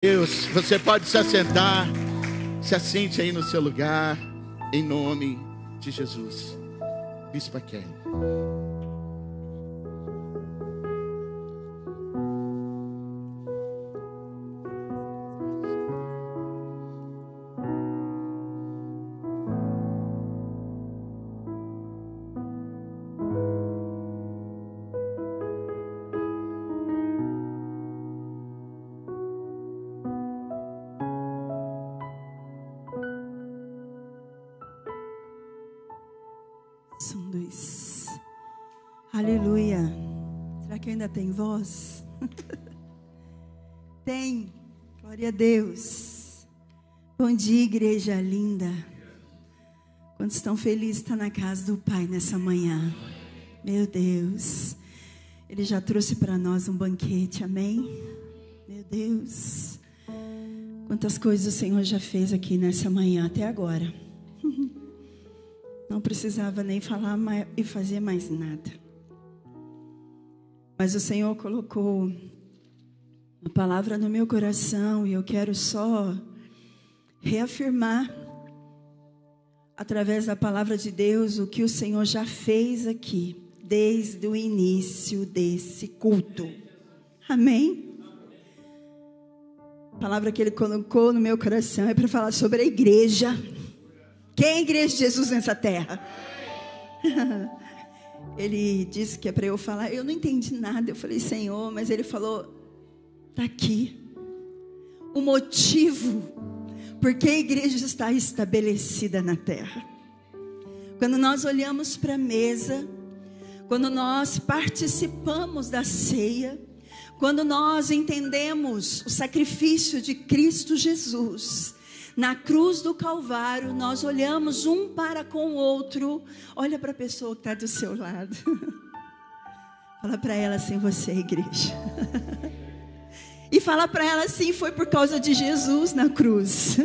Deus, você pode se assentar, se assente aí no seu lugar, em nome de Jesus. Bispa Kelly. Aleluia. Será que ainda tem voz? Tem. Glória a Deus. Bom dia, igreja linda. Quantos estão felizes de estar na casa do Pai nessa manhã? Meu Deus. Ele já trouxe para nós um banquete, amém? Meu Deus. Quantas coisas o Senhor já fez aqui nessa manhã até agora. Não precisava nem falar e fazer mais nada. Mas o Senhor colocou uma palavra no meu coração e eu quero só reafirmar, através da palavra de Deus, o que o Senhor já fez aqui, desde o início desse culto. Amém? A palavra que Ele colocou no meu coração é para falar sobre a igreja. Quem é a igreja de Jesus nessa terra? Ele disse que é para eu falar. Eu não entendi nada. Eu falei, Senhor, mas Ele falou, está aqui o motivo porque a igreja está estabelecida na terra. Quando nós olhamos para a mesa, quando nós participamos da ceia, quando nós entendemos o sacrifício de Cristo Jesus na cruz do Calvário, nós olhamos um para com o outro. Olha para a pessoa que está do seu lado. Fala para ela assim, você é igreja. E fala para ela assim, foi por causa de Jesus na cruz.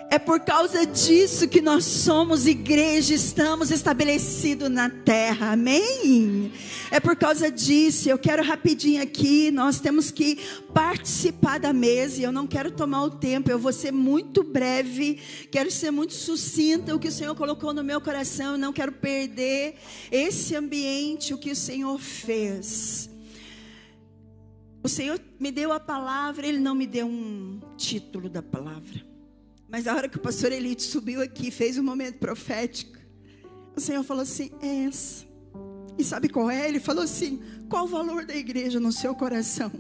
É por causa disso que nós somos igreja, estamos estabelecidos na terra, amém? É por causa disso. Eu quero rapidinho aqui, nós temos que participar da mesa, e eu não quero tomar o tempo, eu vou ser muito breve, quero ser muito sucinta, o que o Senhor colocou no meu coração, eu não quero perder esse ambiente, o que o Senhor fez. O Senhor me deu a palavra, Ele não me deu um título da palavra. Mas a hora que o pastor Elite subiu aqui, fez um momento profético, o Senhor falou assim, é essa. E sabe qual é? Ele falou assim, qual o valor da igreja no seu coração?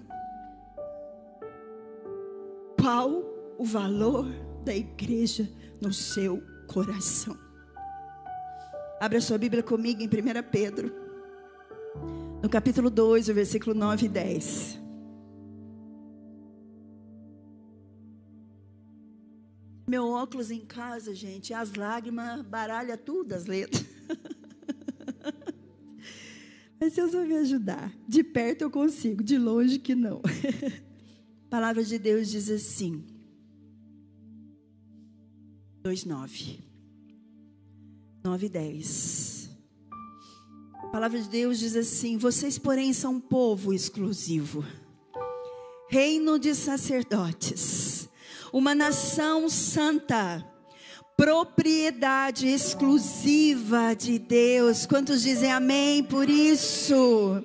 Qual o valor da igreja no seu coração? Abra sua Bíblia comigo em 1 Pedro, no capítulo 2, o versículo 9 e 10. Meu óculos em casa, gente, as lágrimas baralham tudo, as letras. Mas Deus vai me ajudar. De perto eu consigo, de longe que não. A palavra de Deus diz assim, 2:9, 9 e 10. A palavra de Deus diz assim, vocês porém são povo exclusivo, reino de sacerdotes, uma nação santa, propriedade exclusiva de Deus. Quantos dizem amém por isso?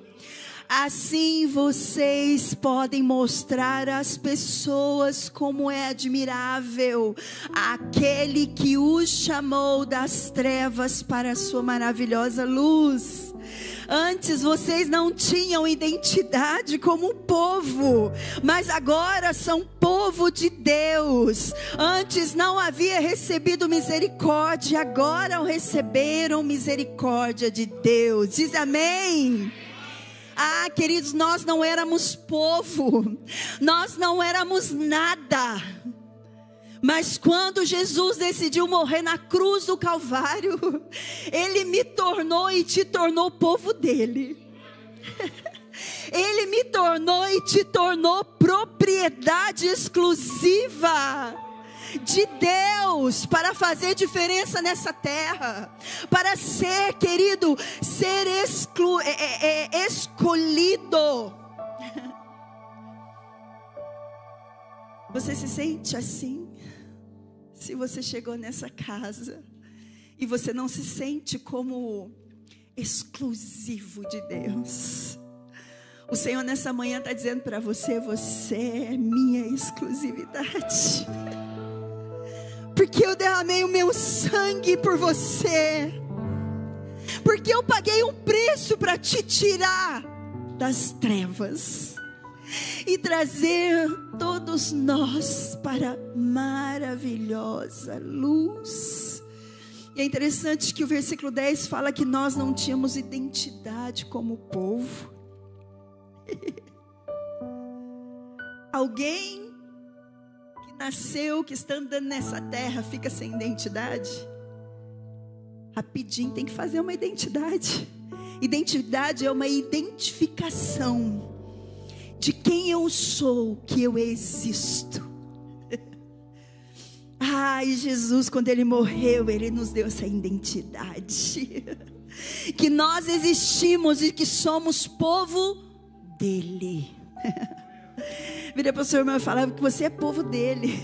Assim vocês podem mostrar às pessoas como é admirável aquele que os chamou das trevas para a sua maravilhosa luz. Antes vocês não tinham identidade como povo, mas agora são povo de Deus. Antes não havia recebido misericórdia, agora receberam misericórdia de Deus. Diz amém. Ah, queridos, nós não éramos povo, nós não éramos nada. Mas quando Jesus decidiu morrer na cruz do Calvário, Ele me tornou e te tornou povo dele. Ele me tornou e te tornou propriedade exclusiva de Deus, para fazer diferença nessa terra, para ser, querido, ser escolhido. Você se sente assim? Se você chegou nessa casa e você não se sente como exclusivo de Deus, o Senhor nessa manhã está dizendo para você: você é minha exclusividade, porque eu derramei o meu sangue por você, porque eu paguei um preço para te tirar das trevas e trazer todos nós para a maravilhosa luz. E é interessante que o versículo 10 fala que nós não tínhamos identidade como povo. Alguém que nasceu, que está andando nessa terra, fica sem identidade? Rapidinho tem que fazer uma identidade. Identidade é uma identificação de quem eu sou, que eu existo. Ai, Jesus, quando Ele morreu, Ele nos deu essa identidade. Que nós existimos e que somos povo dEle. Vira para o seu irmão e fala que você é povo dEle.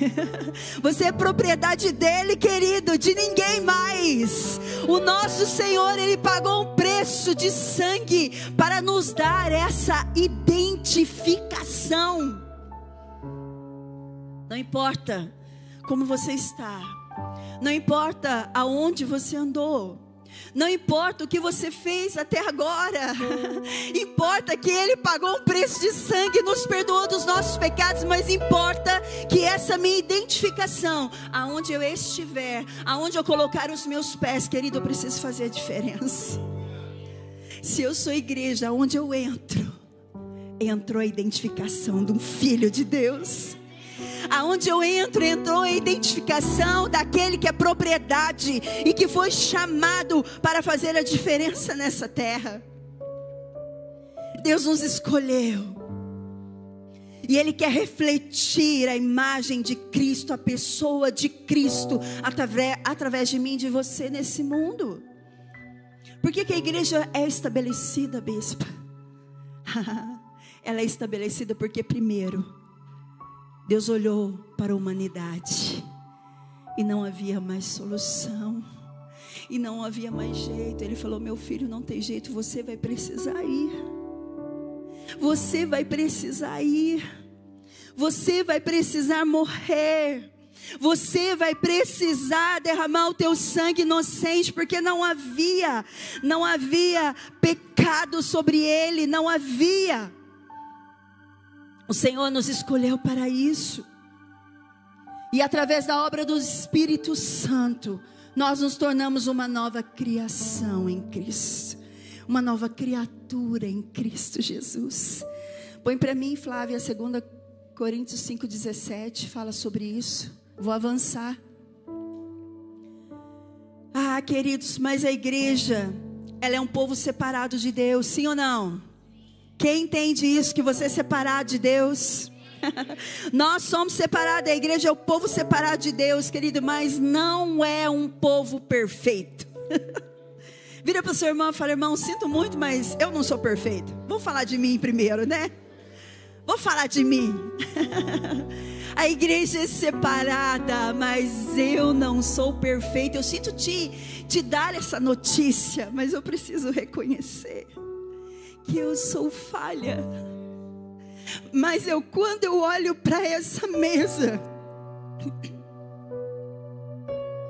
Você é propriedade dEle, querido, de ninguém mais. O nosso Senhor, Ele pagou um preço de sangue para nos dar essa identificação. Não importa como você está, não importa aonde você andou, não importa o que você fez até agora, importa que Ele pagou um preço de sangue, nos perdoou dos nossos pecados, mas importa que essa minha identificação, aonde eu estiver, aonde eu colocar os meus pés, querido, eu preciso fazer a diferença. Se eu sou igreja, aonde eu entro, entrou a identificação de um filho de Deus. Aonde eu entro, entrou a identificação daquele que é propriedade e que foi chamado para fazer a diferença nessa terra. Deus nos escolheu e Ele quer refletir a imagem de Cristo, a pessoa de Cristo, através de mim e de você nesse mundo. Por que a igreja é estabelecida, bispa? Ela é estabelecida porque, primeiro, Deus olhou para a humanidade e não havia mais solução, e não havia mais jeito. Ele falou: meu filho, não tem jeito, você vai precisar ir. Você vai precisar ir. Você vai precisar morrer. Você vai precisar derramar o teu sangue inocente, porque não havia pecado sobre ele, não havia. O Senhor nos escolheu para isso. E através da obra do Espírito Santo, nós nos tornamos uma nova criação em Cristo. Uma nova criatura em Cristo Jesus. Põe para mim, Flávia, 2 Coríntios 5,17, fala sobre isso. Vou avançar. Ah, queridos, mas a igreja, ela é um povo separado de Deus, sim ou não? Quem entende isso, que você é separado de Deus? Nós somos separados, a igreja é o povo separado de Deus, querido, mas não é um povo perfeito. Vira para o seu irmão e fala: irmão, sinto muito, mas eu não sou perfeito. Vamos falar de mim primeiro, né? Vou falar de mim. A igreja é separada, mas eu não sou perfeito. Eu sinto te dar essa notícia, mas eu preciso reconhecer que eu sou falha. Mas quando eu olho para essa mesa,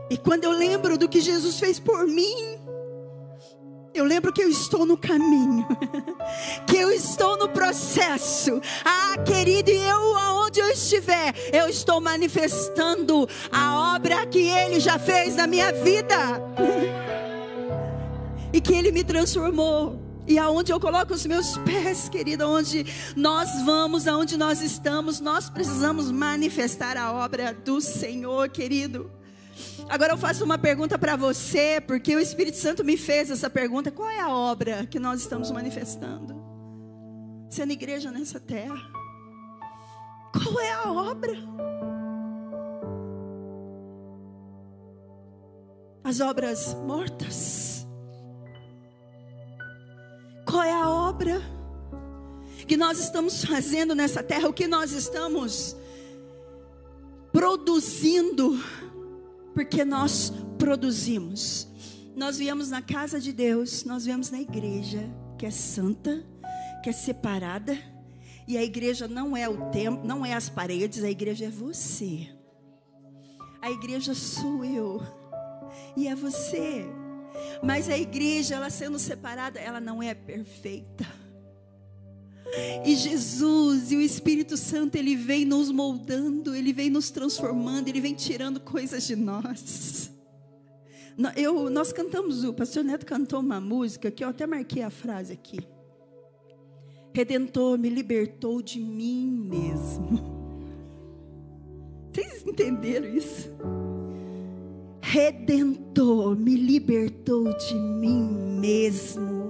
e quando eu lembro do que Jesus fez por mim, eu lembro que eu estou no caminho, que eu estou no processo. Ah, querido, e aonde eu estiver, eu estou manifestando a obra que Ele já fez na minha vida, e que Ele me transformou. E aonde eu coloco os meus pés, querido, aonde nós vamos, aonde nós estamos, nós precisamos manifestar a obra do Senhor, querido. Agora eu faço uma pergunta para você, porque o Espírito Santo me fez essa pergunta: qual é a obra que nós estamos manifestando, sendo igreja nessa terra? Qual é a obra? As obras mortas? Qual é a obra que nós estamos fazendo nessa terra? O que nós estamos produzindo, porque nós produzimos. Nós viemos na casa de Deus, nós viemos na igreja, que é santa, que é separada. E a igreja não é o templo, não é as paredes, a igreja é você. A igreja sou eu e é você. Mas a igreja, ela sendo separada, ela não é perfeita. E Jesus e o Espírito Santo, ele vem nos moldando, ele vem nos transformando, ele vem tirando coisas de nós. Nós cantamos, o pastor Neto cantou uma música que eu até marquei a frase aqui. Redentor me libertou de mim mesmo. Vocês entenderam isso? Redentor me libertou de mim mesmo.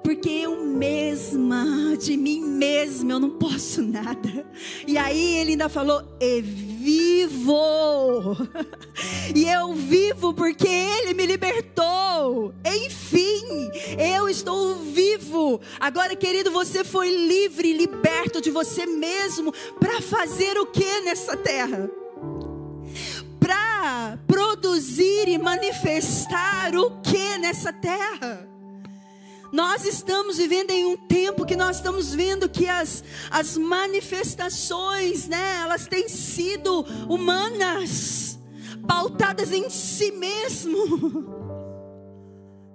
Porque eu mesma, de mim mesma, eu não posso nada. E aí ele ainda falou, e vivo. E eu vivo porque ele me libertou. Enfim, eu estou vivo. Agora, querido, você foi livre, liberto de você mesmo. Para fazer o que nessa terra? Para produzir e manifestar o que nessa terra? Nós estamos vivendo em um tempo que nós estamos vendo que as manifestações, né, elas têm sido humanas, pautadas em si mesmo.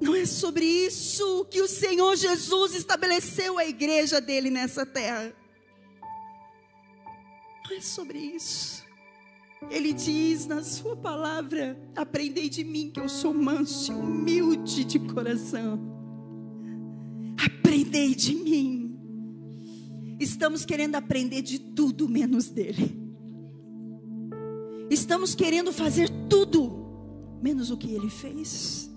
Não é sobre isso que o Senhor Jesus estabeleceu a igreja dele nessa terra. Não é sobre isso. Ele diz na sua palavra, aprendei de mim que eu sou manso e humilde de coração. Aprendei de mim. Estamos querendo aprender de tudo menos dele. Estamos querendo fazer tudo menos o que ele fez,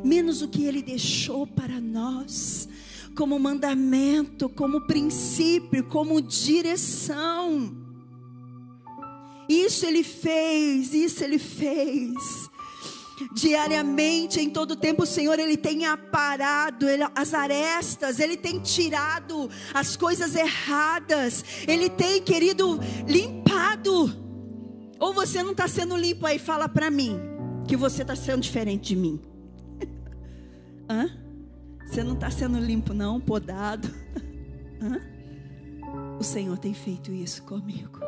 menos o que ele deixou para nós, como mandamento, como princípio, como direção. Isso ele fez, isso ele fez. Diariamente, em todo tempo, o Senhor, ele tem aparado as arestas, ele tem tirado as coisas erradas, ele tem, querido, limpado. Ou você não está sendo limpo aí, fala para mim que você está sendo diferente de mim. Hã? Você não está sendo limpo não, podado. Hã? O Senhor tem feito isso comigo.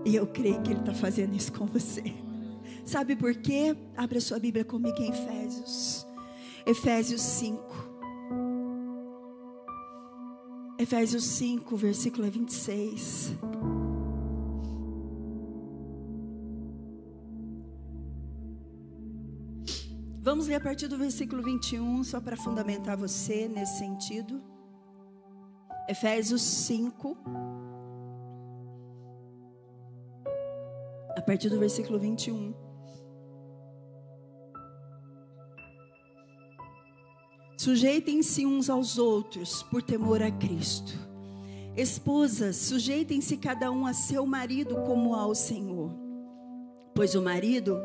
E eu creio que ele está fazendo isso com você. Sabe por quê? Abra sua Bíblia comigo em Efésios. Efésios 5. Efésios 5, versículo 26. Vamos ler a partir do versículo 21, só para fundamentar você nesse sentido. Efésios 5. A partir do versículo 21. Sujeitem-se uns aos outros por temor a Cristo. Esposas, sujeitem-se cada um a seu marido como ao Senhor. Pois o marido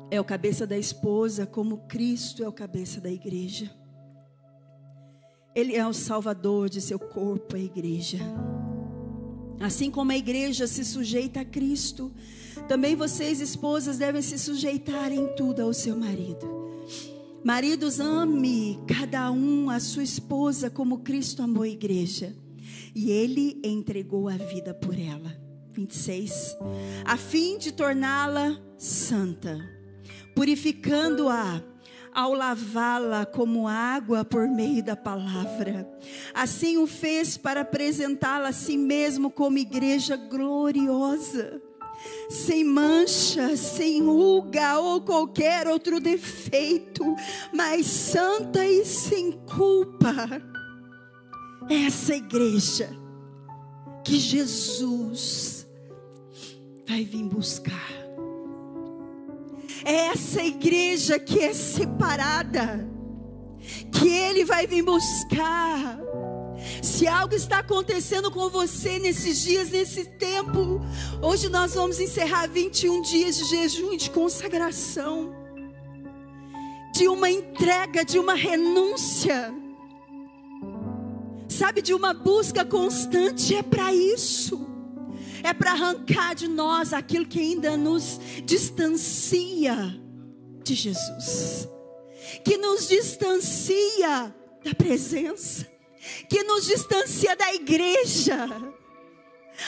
é o cabeça da esposa, como Cristo é o cabeça da igreja. Ele é o salvador de seu corpo, a igreja. Assim como a igreja se sujeita a Cristo, também vocês, esposas, devem se sujeitar em tudo ao seu marido. Maridos, ame cada um a sua esposa como Cristo amou a igreja, e ele entregou a vida por ela. 26. A fim de torná-la santa, purificando-a ao lavá-la como água por meio da palavra. Assim o fez para apresentá-la a si mesmo como igreja gloriosa, sem mancha, sem ruga ou qualquer outro defeito, mas santa e sem culpa. Essa igreja que Jesus vai vir buscar. É essa igreja que é separada, que Ele vai vir buscar. Se algo está acontecendo com você nesses dias, nesse tempo, hoje nós vamos encerrar 21 dias de jejum e de consagração, de uma entrega, de uma renúncia. sabe, de uma busca constante. É para isso. É para arrancar de nós aquilo que ainda nos distancia de Jesus, que nos distancia da presença, que nos distancia da igreja.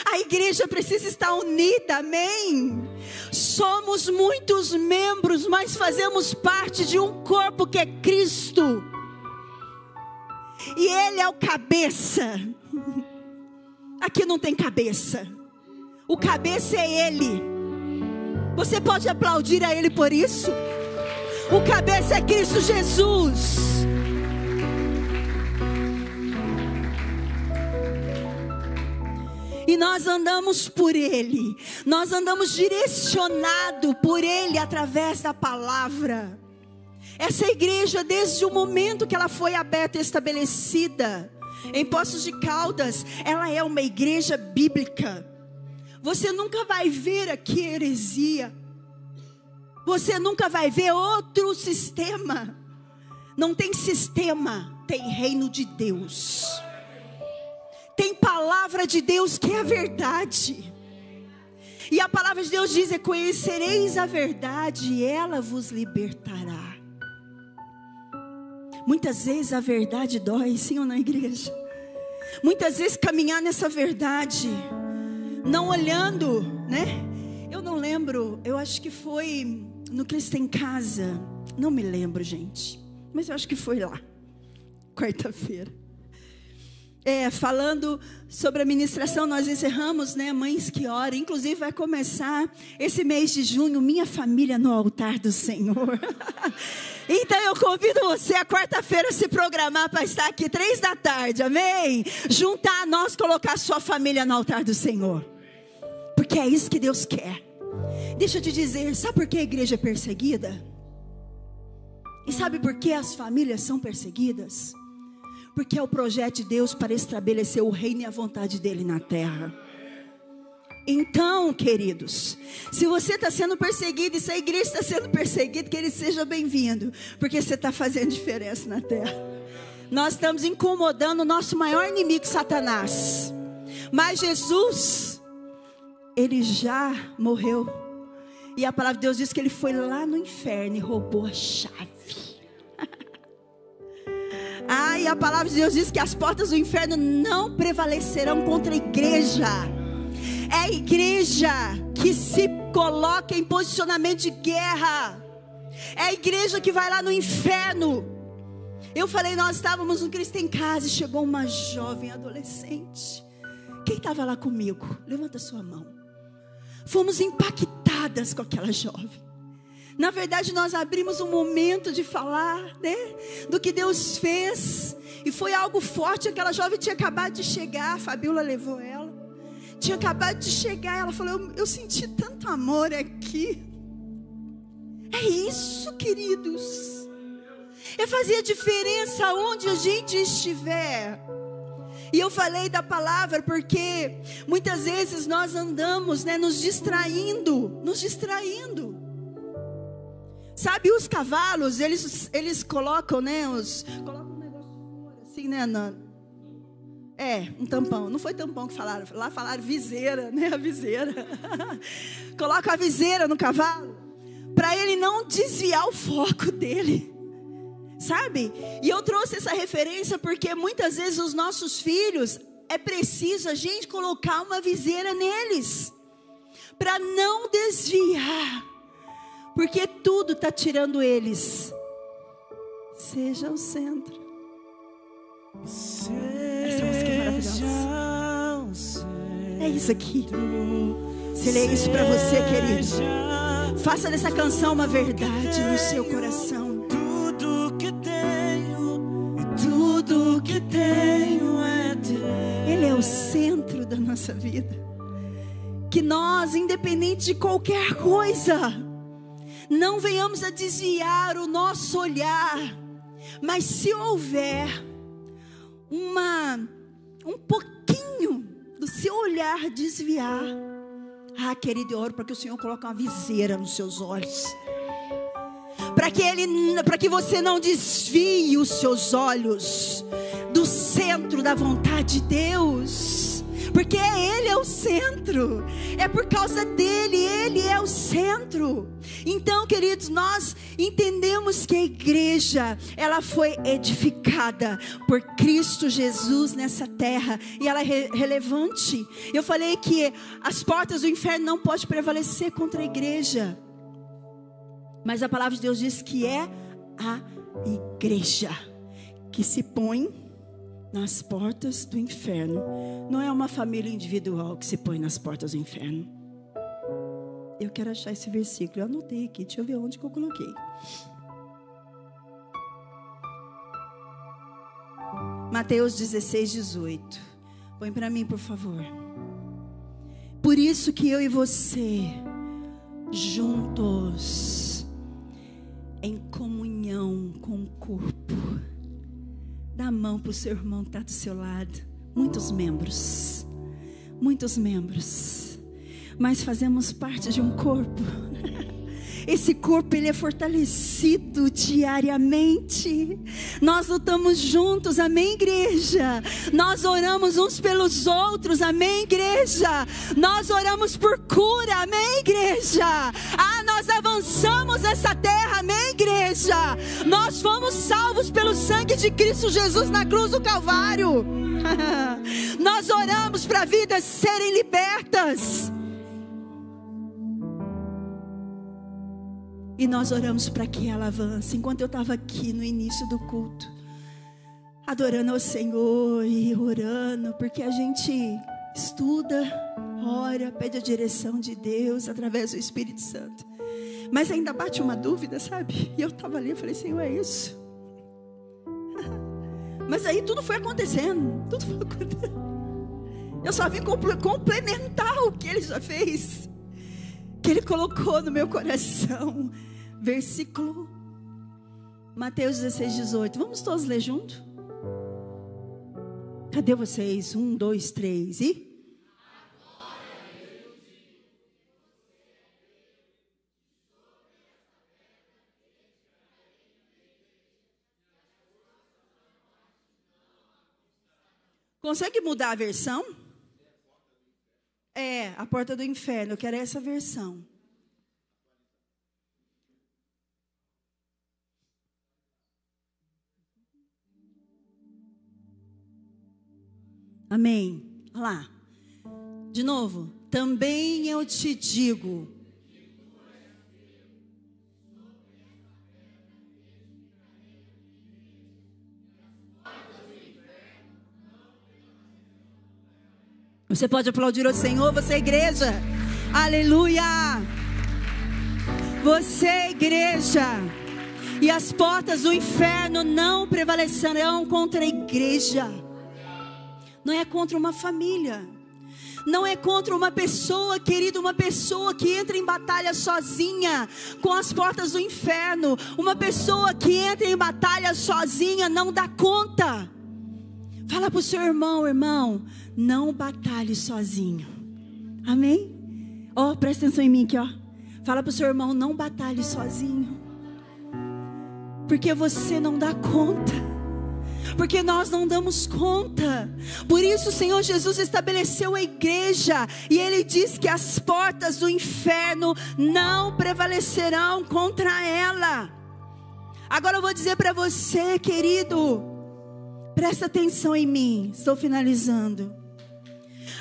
A igreja precisa estar unida, amém? Somos muitos membros, mas fazemos parte de um corpo que é Cristo, e Ele é o cabeça. Aqui não tem cabeça, o cabeça é Ele. Você pode aplaudir a Ele por isso? O cabeça é Cristo Jesus. E nós andamos por Ele, nós andamos direcionado por Ele através da palavra. Essa igreja, desde o momento que ela foi aberta e estabelecida em Poços de Caldas, ela é uma igreja bíblica. Você nunca vai ver aqui heresia, você nunca vai ver outro sistema. Não tem sistema, tem reino de Deus. Tem palavra de Deus que é a verdade. E a palavra de Deus diz: conhecereis a verdade e ela vos libertará. Muitas vezes a verdade dói, sim ou não, igreja? Muitas vezes caminhar nessa verdade, não olhando, né? Eu não lembro, eu acho que foi no Cristo em Casa. Não me lembro, gente, mas eu acho que foi lá, quarta-feira. Falando sobre a ministração, nós encerramos, né, Mães que Oram. Inclusive vai começar esse mês de junho, Minha Família no Altar do Senhor. Então eu convido você a quarta-feira se programar para estar aqui 15h, amém? Juntar a nós, colocar a sua família no altar do Senhor, porque é isso que Deus quer. Deixa eu te dizer, sabe por que a igreja é perseguida? E sabe por que as famílias são perseguidas? Porque é o projeto de Deus para estabelecer o reino e a vontade dele na terra. Então, queridos, se você está sendo perseguido, e se a igreja está sendo perseguida, que ele seja bem-vindo, porque você está fazendo diferença na terra. Nós estamos incomodando o nosso maior inimigo, Satanás. Mas Jesus, ele já morreu, e a palavra de Deus diz que ele foi lá no inferno e roubou a chave. E a palavra de Deus diz que as portas do inferno não prevalecerão contra a igreja. É a igreja que se coloca em posicionamento de guerra. É a igreja que vai lá no inferno. Eu falei, nós estávamos no Cristo em Casa e chegou uma jovem adolescente. Quem estava lá comigo? Levanta sua mão. Fomos impactadas com aquela jovem. Na verdade, nós abrimos um momento de falar, né, do que Deus fez. E foi algo forte. Aquela jovem tinha acabado de chegar. A Fabiola levou ela. Tinha acabado de chegar. Ela falou, eu senti tanto amor aqui. É isso, queridos. É fazer a diferença onde a gente estiver. E eu falei da palavra porque muitas vezes nós andamos, né, nos distraindo. Sabe, os cavalos, eles colocam, né, colocam um negócio fora, assim, né, um tampão. Não foi tampão que falaram, lá falaram viseira, né, a viseira. Coloca a viseira no cavalo, para ele não desviar o foco dele, sabe? E eu trouxe essa referência porque muitas vezes os nossos filhos, é preciso a gente colocar uma viseira neles, para não desviar. Porque tudo está tirando eles. Seja o centro. Essa música é maravilhosa. É isso aqui. Se ele é isso para você, querido, faça dessa canção uma verdade no seu coração. Tudo que tenho é teu. Ele é o centro da nossa vida. Que nós, independente de qualquer coisa, não venhamos a desviar o nosso olhar. Mas se houver um pouquinho do seu olhar desviar, querido, eu oro para que o Senhor coloque uma viseira nos seus olhos, para que você não desvie os seus olhos do centro centro da vontade de Deus, porque Ele é o centro, é por causa dEle, Ele é o centro. Então, queridos, nós entendemos que a igreja, ela foi edificada por Cristo Jesus nessa terra, e ela é relevante. Eu falei que as portas do inferno não podem prevalecer contra a igreja, mas a palavra de Deus diz que é a igreja que se põe nas portas do inferno. Não é uma família individual que se põe nas portas do inferno. Eu quero achar esse versículo, eu anotei aqui, deixa eu ver onde que eu coloquei. Mateus 16, 18. Põe para mim, por favor. Por isso que eu e você, juntos, em comunhão com o corpo, dá a mão para o seu irmão que está do seu lado. Muitos membros, mas fazemos parte de um corpo. Esse corpo, ele é fortalecido diariamente. Nós lutamos juntos, amém, igreja? Nós oramos uns pelos outros, amém, igreja? Nós oramos por cura, amém, igreja? Nós avançamos essa terra, amém, igreja? Nós fomos salvos pelo sangue de Cristo Jesus na cruz do Calvário. Nós oramos para vidas serem libertas. E nós oramos para que ela avance. Enquanto eu estava aqui no início do culto, adorando ao Senhor e orando, porque a gente estuda, ora, pede a direção de Deus através do Espírito Santo. Mas ainda bate uma dúvida, sabe? E eu estava ali, eu falei, Senhor, é isso? Mas aí tudo foi acontecendo. Eu só vim complementar o que Ele já fez, que Ele colocou no meu coração. Versículo Mateus 16, 18. Vamos todos ler junto? Cadê vocês? 1, 2, 3 e... Consegue mudar a versão? É, a porta do inferno. Eu quero essa versão. Amém. Olha lá. De novo. Também eu te digo. Você pode aplaudir ao Senhor, você é igreja. Aleluia. Você é igreja. E as portas do inferno não prevalecerão contra a igreja. Não é contra uma família. Não é contra uma pessoa, querido, uma pessoa que entra em batalha sozinha com as portas do inferno. Uma pessoa que entra em batalha sozinha não dá conta. Fala para o seu irmão, irmão, não batalhe sozinho. Amém? Ó, presta atenção em mim aqui, ó. Fala para o seu irmão, não batalhe sozinho. Porque você não dá conta. Porque nós não damos conta. Por isso o Senhor Jesus estabeleceu a igreja. E Ele diz que as portas do inferno não prevalecerão contra ela. Agora eu vou dizer para você, querido, presta atenção em mim, estou finalizando.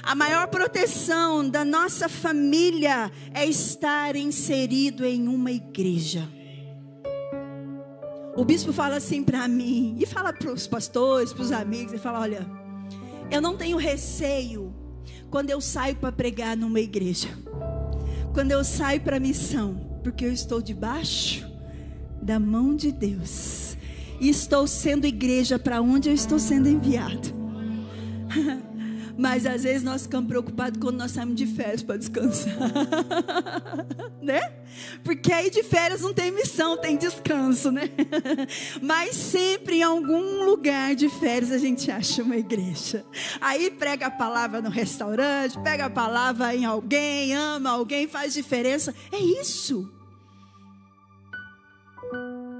A maior proteção da nossa família é estar inserido em uma igreja. O bispo fala assim para mim, e fala para os pastores, para os amigos, ele fala, olha, eu não tenho receio quando eu saio para pregar numa igreja, quando eu saio para missão, porque eu estou debaixo da mão de Deus, e estou sendo igreja para onde eu estou sendo enviado. Mas às vezes nós ficamos preocupados quando nós saímos de férias para descansar, né? Porque aí de férias não tem missão, tem descanso, né? Mas sempre em algum lugar de férias a gente acha uma igreja. Aí prega a palavra no restaurante, pega a palavra em alguém, ama alguém, faz diferença. É isso.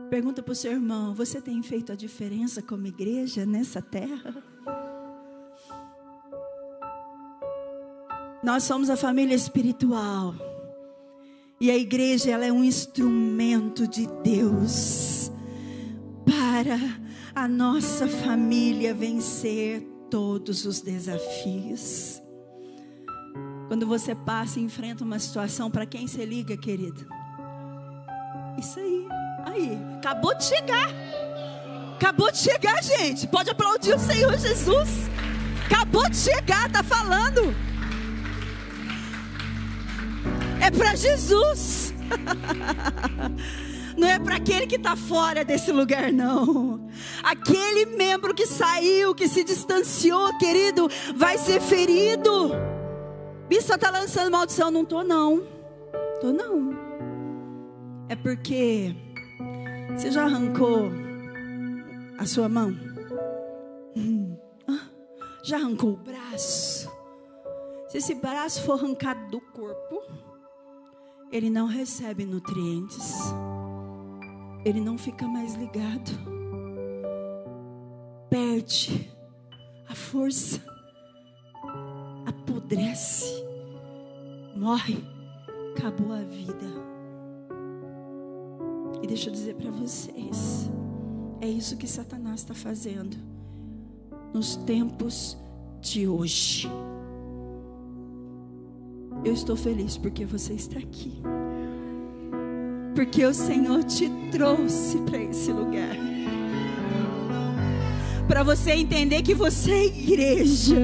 Pergunta para o seu irmão, você tem feito a diferença como igreja nessa terra? Nós somos a família espiritual. E a igreja, ela é um instrumento de Deus para a nossa família vencer todos os desafios. Quando você passa e enfrenta uma situação, para quem você liga, querido? Isso aí, acabou de chegar. Acabou de chegar, gente. Pode aplaudir o Senhor Jesus. Acabou de chegar, tá falando. É para Jesus. Não é para aquele que está fora desse lugar, não. Aquele membro que saiu, que se distanciou, querido, vai ser ferido. Bispo, está lançando maldição? Não estou não. É porque você já arrancou a sua mão? Já arrancou o braço? Se esse braço for arrancado do corpo, ele não recebe nutrientes. Ele não fica mais ligado. Perde a força. Apodrece. Morre. Acabou a vida. E deixa eu dizer para vocês, é isso que Satanás está fazendo nos tempos de hoje. Eu estou feliz porque você está aqui, porque o Senhor te trouxe para esse lugar, para você entender que você é igreja,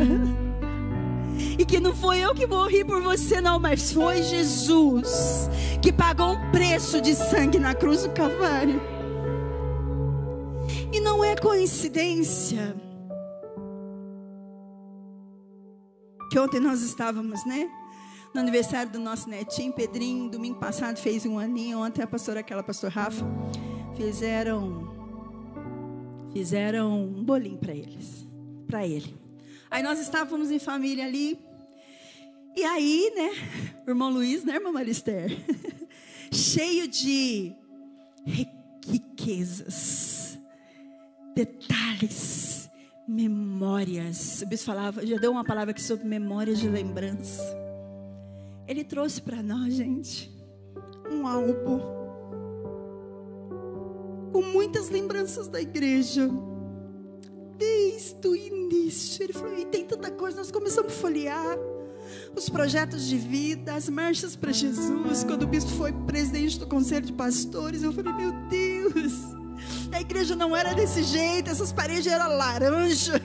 e que não foi eu que morri por você não, mas foi Jesus que pagou um preço de sangue na cruz do Calvário. E não é coincidência que ontem nós estávamos, no aniversário do nosso netinho, Pedrinho. Domingo passado fez 1 aninho. Ontem a pastora Rafa fizeram um bolinho para ele. Aí nós estávamos em família ali. E aí, o irmão Luiz, irmã Marister, cheio de riquezas, detalhes, memórias. O bispo falava, já deu uma palavra aqui sobre memórias de lembrança. Ele trouxe para nós, gente, um álbum com muitas lembranças da igreja, desde o início. Ele falou, e tem tanta coisa. Nós começamos a folhear os projetos de vida, as marchas para Jesus. Quando o bispo foi presidente do conselho de pastores, eu falei, meu Deus, a igreja não era desse jeito, essas paredes eram laranja,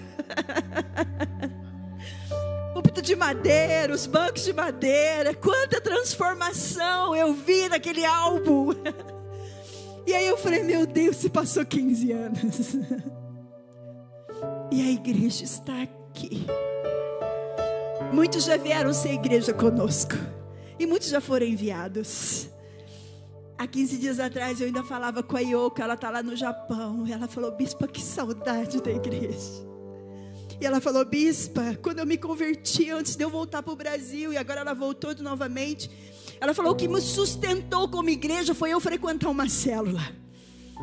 púlpito de madeira, os bancos de madeira. Quanta transformação eu vi naquele álbum. E aí eu falei, meu Deus, se passou 15 anos e a igreja está aqui. Muitos já vieram ser igreja conosco, e muitos já foram enviados. Há 15 dias atrás eu ainda falava com a Yoko, ela está lá no Japão. Ela falou, bispa, que saudade da igreja. E ela falou, bispa, quando eu me converti, antes de eu voltar para o Brasil, e agora ela voltou novamente, ela falou, o que me sustentou como igreja foi eu frequentar uma célula,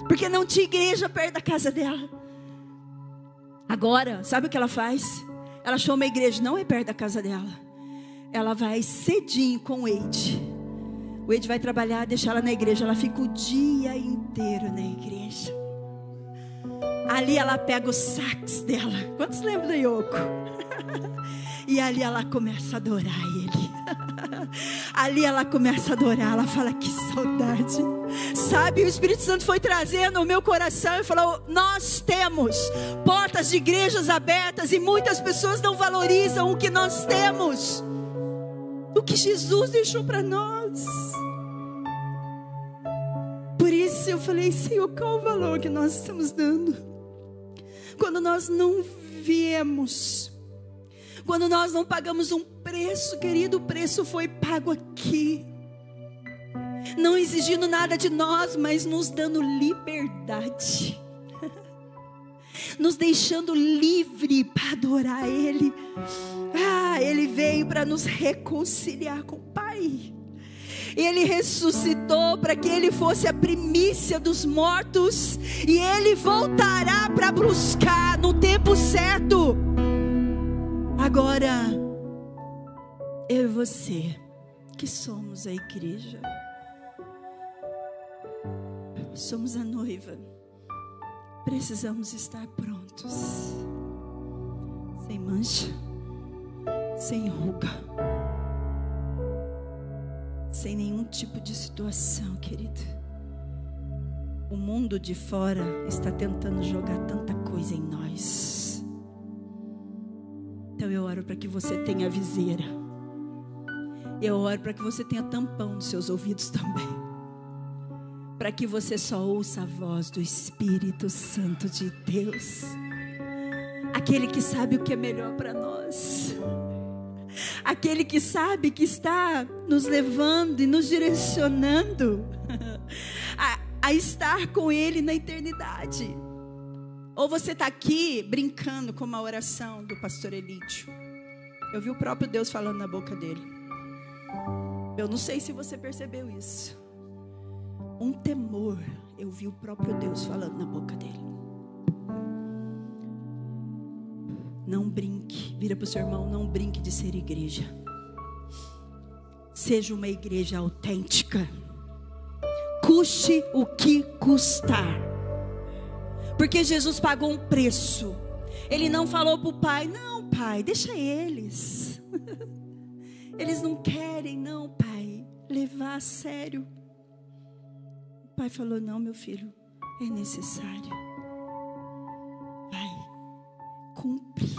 porque não tinha igreja perto da casa dela. Agora, sabe o que ela faz? Ela achou uma igreja, não é perto da casa dela. Ela vai cedinho com o Eide. O Eide vai trabalhar, deixar ela na igreja. Ela fica o dia inteiro na igreja. Ali ela pega os sax dela. Quantos lembram da Yoko? E ali ela começa a adorar ele. Ali ela começa a adorar. Ela fala, que saudade. Sabe, o Espírito Santo foi trazendo o meu coração e falou, nós temos portas de igrejas abertas, e muitas pessoas não valorizam o que nós temos, o que Jesus deixou para nós. Por isso eu falei, Senhor, qual o valor que nós estamos dando quando nós não viemos, quando nós não pagamos um preço, querido? O preço foi pago aqui, não exigindo nada de nós, mas nos dando liberdade, nos deixando livre para adorar Ele. Ele veio para nos reconciliar com o Pai. Ele ressuscitou para que Ele fosse a primícia dos mortos, e Ele voltará para buscar no tempo certo. Agora, eu e você, que somos a igreja, somos a noiva, precisamos estar prontos, sem mancha, sem ruga, sem nenhum tipo de situação, querido. O mundo de fora está tentando jogar tanta coisa em nós. Então eu oro para que você tenha viseira. Eu oro para que você tenha tampão nos seus ouvidos também, para que você só ouça a voz do Espírito Santo de Deus, aquele que sabe o que é melhor para nós, aquele que sabe que está nos levando e nos direcionando a estar com Ele na eternidade. Ou você está aqui brincando com uma oração do pastor Elídio. Eu vi o próprio Deus falando na boca dele. Eu não sei se você percebeu isso. Um temor, eu vi o próprio Deus falando na boca dele. Não brinque, vira para o seu irmão, não brinque de ser igreja. Seja uma igreja autêntica. Custe o que custar. Porque Jesus pagou um preço. Ele não falou para o pai, não pai, deixa eles. Eles não querem, não pai, levar a sério. O pai falou, não meu filho, é necessário. Vai, cumpre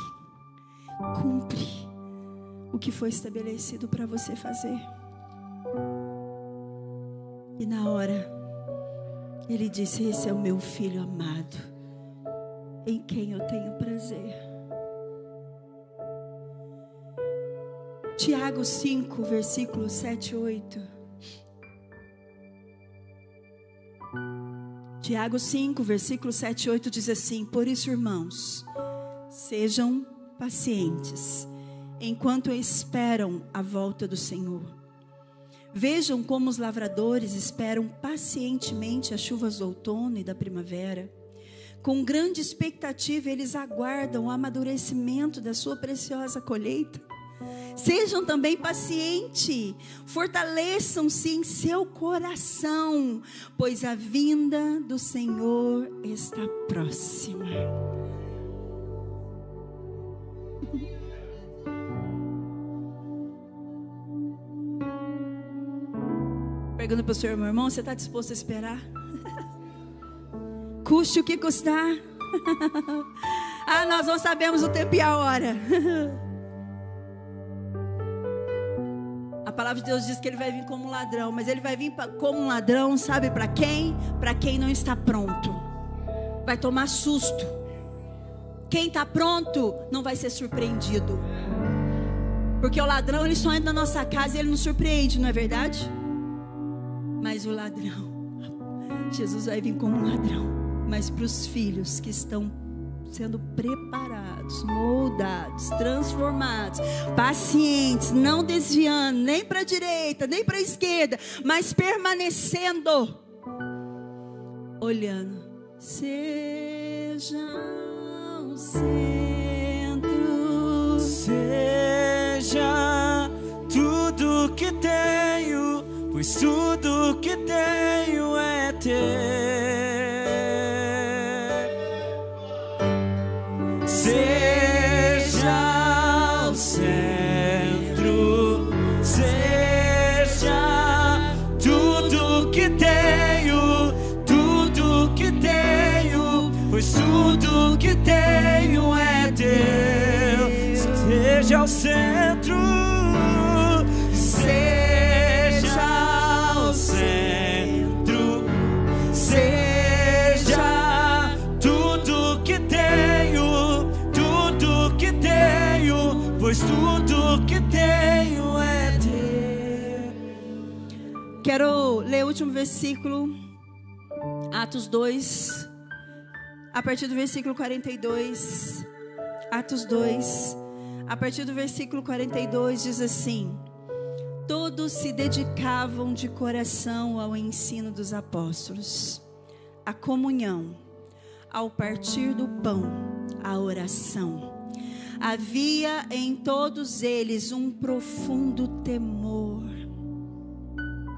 o que foi estabelecido para você fazer. E na hora, ele disse, esse é o meu filho amado, em quem eu tenho prazer. Tiago 5, versículos 7 e 8. Tiago 5, versículos 7 e 8 diz assim: por isso, irmãos, sejam pacientes, enquanto esperam a volta do Senhor. Vejam como os lavradores esperam pacientemente as chuvas do outono e da primavera. Com grande expectativa, eles aguardam o amadurecimento da sua preciosa colheita. Sejam também pacientes, fortaleçam-se em seu coração, pois a vinda do Senhor está próxima. Pergunta para o seu irmão, você está disposto a esperar? Custe o que custar. Nós não sabemos o tempo e a hora. A palavra de Deus diz que ele vai vir como um ladrão, mas ele vai vir como um ladrão, sabe para quem? Para quem não está pronto. Vai tomar susto. Quem está pronto não vai ser surpreendido. Porque o ladrão, ele só entra na nossa casa e ele nos surpreende, não é verdade? Mas o ladrão, Jesus vai vir como um ladrão. Mas para os filhos que estão sendo preparados, moldados, transformados, pacientes, não desviando nem para a direita, nem para a esquerda, mas permanecendo, olhando, seja o centro, seja tudo que tenho, pois tudo que tenho é teu. Seja o centro, seja tudo que tenho, pois tudo que tenho é teu. Seja o centro, seja o centro, seja tudo que tenho, pois tudo que tenho é teu. Quero ler o último versículo, Atos 2, a partir do versículo 42. Atos 2, a partir do versículo 42, diz assim: todos se dedicavam de coração ao ensino dos apóstolos, à comunhão, ao partir do pão, à oração. Havia em todos eles um profundo temor.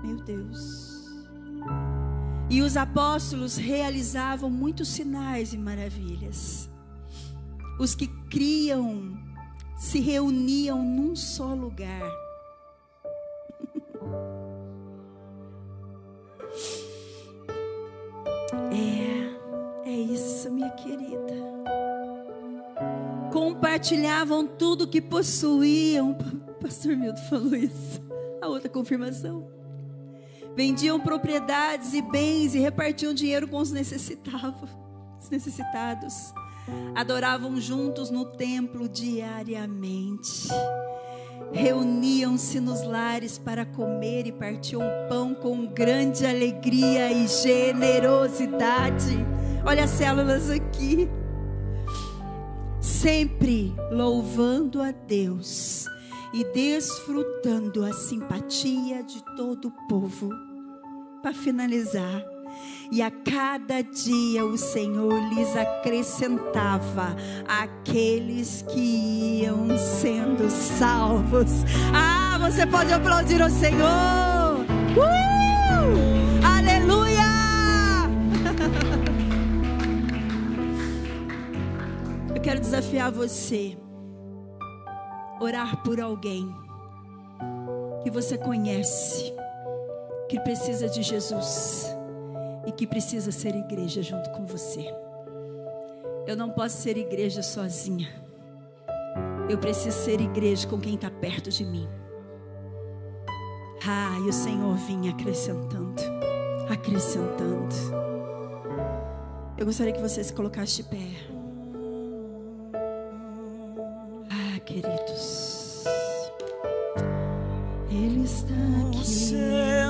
Meu Deus. E os apóstolos realizavam muitos sinais e maravilhas. Os que criam se reuniam num só lugar. É isso, minha querida. Compartilhavam tudo que possuíam. Pastor Milton falou isso. A outra confirmação. Vendiam propriedades e bens e repartiam dinheiro com os necessitados. Adoravam juntos no templo diariamente. Reuniam-se nos lares para comer e partiam pão com grande alegria e generosidade. Olha as células aqui. Sempre louvando a Deus e desfrutando a simpatia de todo o povo. Para finalizar, e a cada dia o Senhor lhes acrescentava aqueles que iam sendo salvos. Ah, você pode aplaudir ao Senhor. Aleluia! Eu quero desafiar você orar por alguém que você conhece, que precisa de Jesus e que precisa ser igreja junto com você. Eu não posso ser igreja sozinha. Eu preciso ser igreja com quem está perto de mim. E o Senhor vinha acrescentando. Eu gostaria que você se colocasse de pé. Queridos, Ele está aqui.